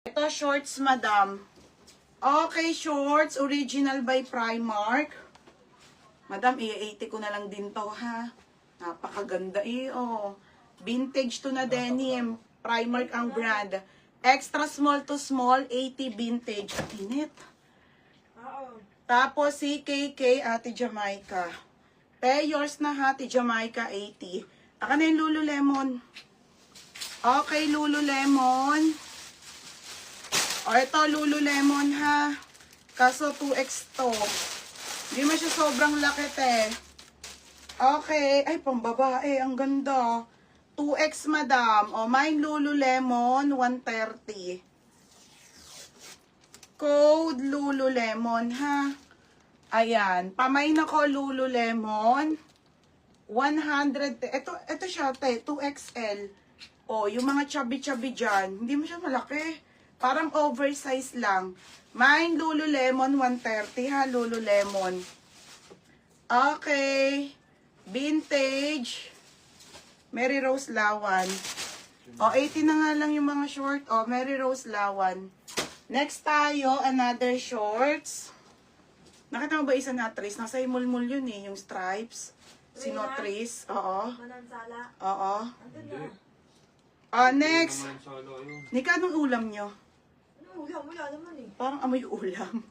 Ito, shorts, madam. Okay, shorts. Original by Primark. Madam, i-80 ko na lang din to, ha? Napakaganda oh. Vintage to na denim. Primark ang brand. Extra small to small, 80 vintage. At init. Tapos si KK, Ate Jamaica. Yours na ha, Ate Jamaica, 80. Aka na yung Lululemon. Okay, Lululemon. O, ito, Lululemon ha. Kaso 2X to. Hindi mo siya sobrang laki, te. Okay. Ay, pang babae. Ang ganda. 2X, madam. O, mine Lululemon, 130. Code Lululemon, ha. Ayan. Pamain ako Lululemon. 100. Ito siya, te. 2XL. O, yung mga chubby-chubby dyan. Hindi mo siya malaki. Parang oversize lang. Mine Lululemon, 130, ha. Lululemon. Okay. Vintage. Mary Rose Lawan. O, 80 na nga lang yung mga short. O, Mary Rose Lawan. Next tayo, another shorts. Nakita mo ba isa na Tris? Nasa imulmul yun eh, yung stripes. Sinotris. Oo. Manansala. Oo. Next. Nika, anong ulam nyo? Ano, wala naman eh. Parang amoy ulam.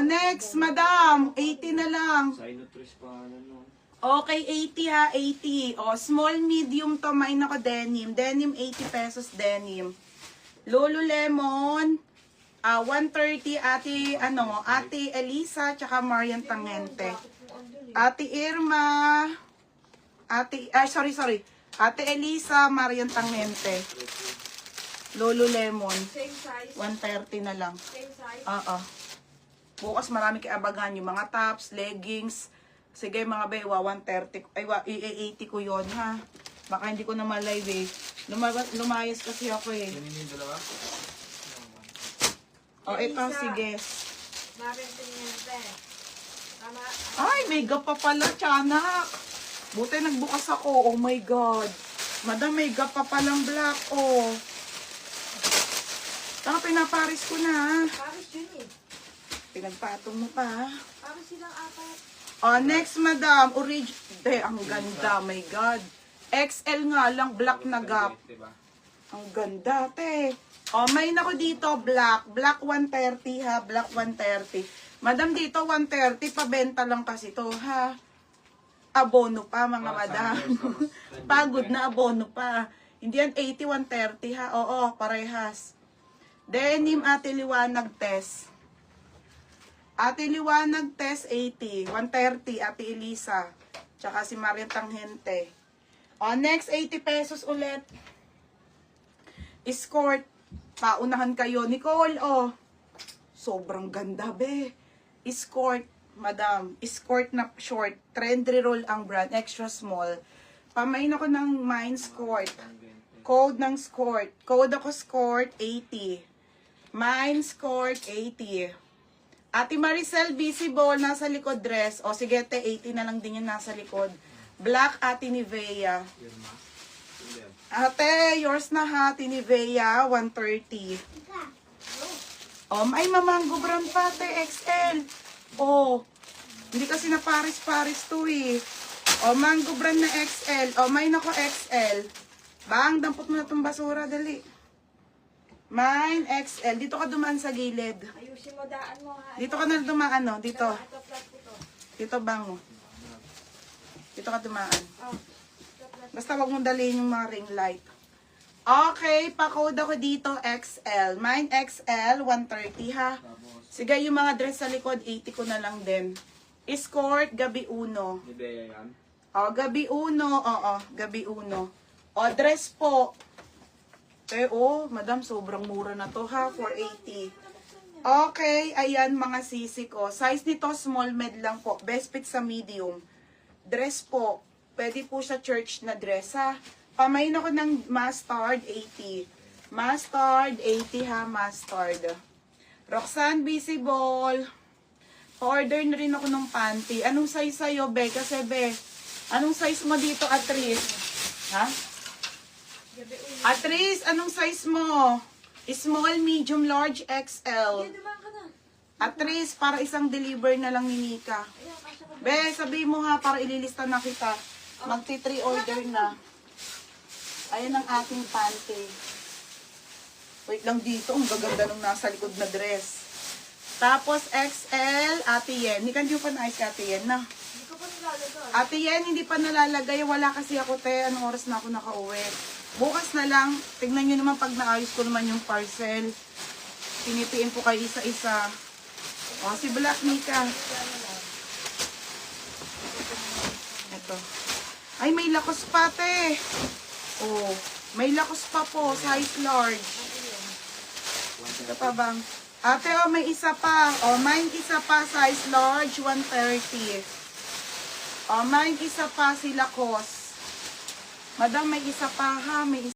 Next, madam. 80 na lang. Sinotris pa, ano. Okay, 80 ha, 80. Small, medium to, mine ako denim. Denim, 80 pesos denim. Lululemon, 130, Ate Elisa, tsaka Marian Tangente. Ate Irma, sorry. Ate Elisa, Marian Tangente. Lululemon, Same size. 130 na lang. Same size. Bukas marami kaabagan yung mga tops, leggings. Sige mga bewa, 130. Ay, 80 ko yon ha. Baka hindi ko na malay eh. Lumayas kasi ako eh. Ito, sige. Marintinente. Tama. Ay, may gap pa pala, tiyanak. Buti nagbukas ako. Oh my God. Madam, may gap pa palang black. Oh. Saka pinaparis ko na. Paris yun eh. Pinagpatong mo pa ha. Paris silang apat. Next, madam. Ang ganda. My God. XL nga lang. Black na gap. Ang ganda, te. May ako dito. Black. Black 130 ha. Black 130. Madam, dito 130. Pabenta lang kasi to ha. Abono pa, mga madam. Pagod na abono pa. Hindi yan 80, 130 ha. Oo, parehas. Denim, Ate Liwanag test. Ate Liwanag test 80. 130, Ate Elisa. Tsaka si Marian Tangente. Next, 80 pesos ulit. Escort. Paunahan kayo. Nicole, sobrang ganda, be. Escort, madam. Escort na short. Trendy roll ang brand. Extra small. Pamain ako ng mine Skort. Code ng Skort. Code ako Skort, 80. Mine Skort, 80. Ate Maricel, visible, nasa likod dress. Sige, te, 80 na lang din yung nasa likod. Black, Ate Nivea. Ate, yours na ha, Ate Nivea, 130. Ay, mamango brown pa, te, XL. Hindi kasi na paris-paris to eh. Mango brown na XL. May nako XL. Bang, dampot mo na itong basura, dali. Mine XL. Dito ka dumaan sa gilid. Ayusin mo daan mo ha. Dito ka na dumaan, no? Dito. Ito flat ito. Dito, bango. Dito ka dumaan. Flat. Basta wag mong dalhin yung mga ring light. Okay, pa-code ako dito, XL. Mine XL, 130 ha. Sige, yung mga dress sa likod, 80 ko na lang din. Escort, gabi uno. Nibea yan? Gabi uno. Gabi uno. Dress po. Madam, sobrang mura na to ha, 480. Okay, ayan mga sisi ko. Size nito, small med lang po. Best fit sa medium. Dress po. Pwede po sa church na dress ha. Pamain ako ng mustard, 80. Mustard, 80 ha, mustard. Roxanne Visible. Order na rin ako ng panty. Anong size sa'yo, be? Kasi, be, anong size mo dito, Atris? Ha? Atris, anong size mo? Small, medium, large, XL. Hindi, dumaan ka na. At least, para isang deliver na lang ni Nika. Ayan, kasya ka. Be, sabihin mo nga para ililista na kita. Magti-3 order na. Ayan ang aking panty. Wait lang dito, ang gaganda nung nasa likod na dress. Tapos XL, Ate Yen. Hindi ka hindi pa na-ayos ka, Ate Yen, na. Hindi ka pa nilalagay. Ate Yen, hindi pa nalalagay. Wala kasi ako, te. Anong oras na ako nakauwi? Bukas na lang. Tignan nyo naman pag naayos ko naman yung parcel. Pinipiin ko kayo isa-isa. O, si Black Nika. Ito. Ay, may lakos pa, te. Oh, may lakos pa po. Size large. Ito pa bang? Ate, oh, may isa pa. Oh, mine isa pa. Size large, 130. Oh, mine isa pa si Lacoste. Madam, may isa pa ha. May isa.